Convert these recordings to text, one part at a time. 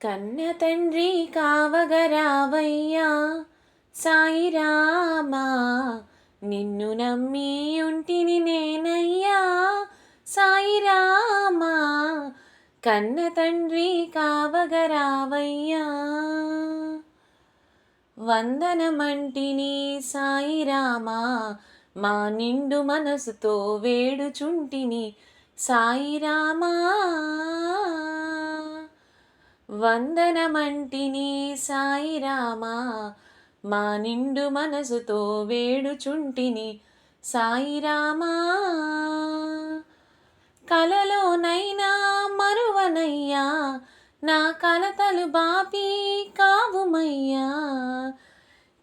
కన్న తండ్రి కావగరావయ్యా సాయిరామా, నిన్ను నమ్మి ఉంటిని నేనయ్యా సాయిరామా. కన్న తండ్రి కావగరావయ్యా, వందనమంటిని సాయిరామా, మా నిండు మనసుతో వేడుచుంటిని సాయిరామా. వందనమంటిని సాయిరామా, మా నిండు మనసుతో వేడుచుంటిని సాయిరామా. కలలోనైనా మరువనయ్యా, నా కలతలు బాపి కావుమయ్యా.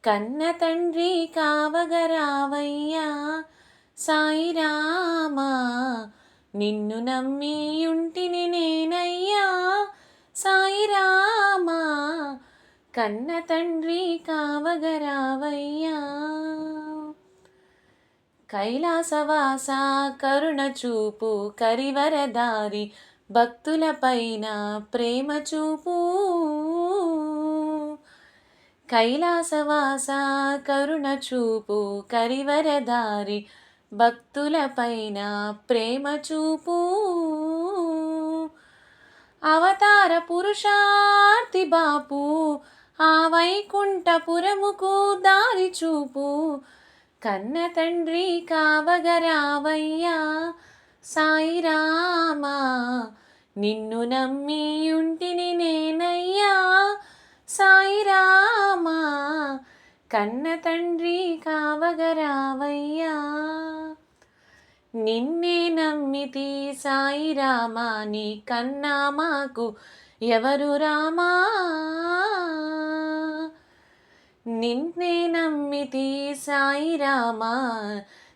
కన్న తండ్రి కావగరావయ్యా సాయిరామా, నిన్ను నమ్మి ఉంటిని నేనయ్యా సాయిరామా. కన్న తండ్రి కావగరావయ్యా. కైలాసవాస కరుణ చూపు, కరివరదారి భక్తులపైన ప్రేమ చూపు. కైలాసవాస కరుణ చూపు, కరివరదారి భక్తులపైన ప్రేమ చూపు. అవతార పురుషార్థి బాపు, ఆ వైకుంఠపురముకు దారి చూపు. కన్న తండ్రి కావగరావయ్యా సాయిరామా, నిన్ను నమ్మి ఉంటిని నేనయ్యా సాయిరామా. కన్న తండ్రి కావగరావయ్యా, నిన్నే నమ్మితి సాయిరామా, నీ కన్నా మాకు ఎవరు రామా. నిన్నే నమ్మితి సాయిరామా,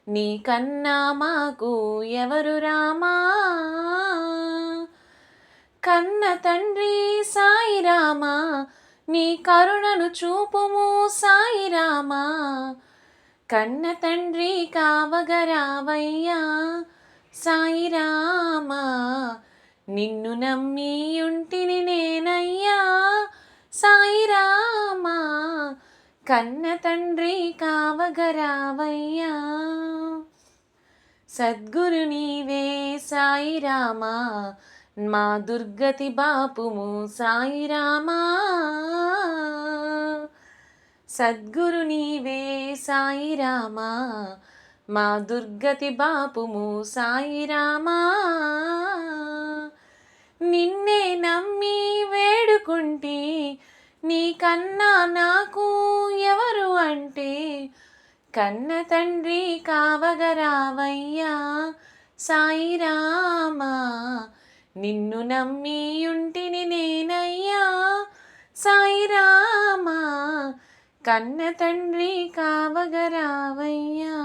నీ కన్నా మాకు ఎవరు రామా. కన్న తండ్రి సాయిరామా, నీ కరుణను చూపుము సాయిరామా. కన్న తండ్రి కావగరావయ్యా సాయిరామా, నిన్ను నమ్మి ఉంటిని నేనయ్యా సాయిరామా. కన్న తండ్రి కావగరావయ్యా. సద్గురు నీవే సాయిరామా, మా దుర్గతి బాపుము సాయిరామా. సద్గురు నీవే సాయిరామా, మా దుర్గతి బాపుము సాయిరామా. నిన్నే నమ్మి వేడుకుంటి, నీ కన్నా నాకు ఎవరు అంటే. కన్న తండ్రి కావగరావయ్యా సాయిరామా, నిన్ను నమ్మి ఉంటిని నేనయ్యా సాయిరామా. కన్న తండ్రి కావగరావయ్యా.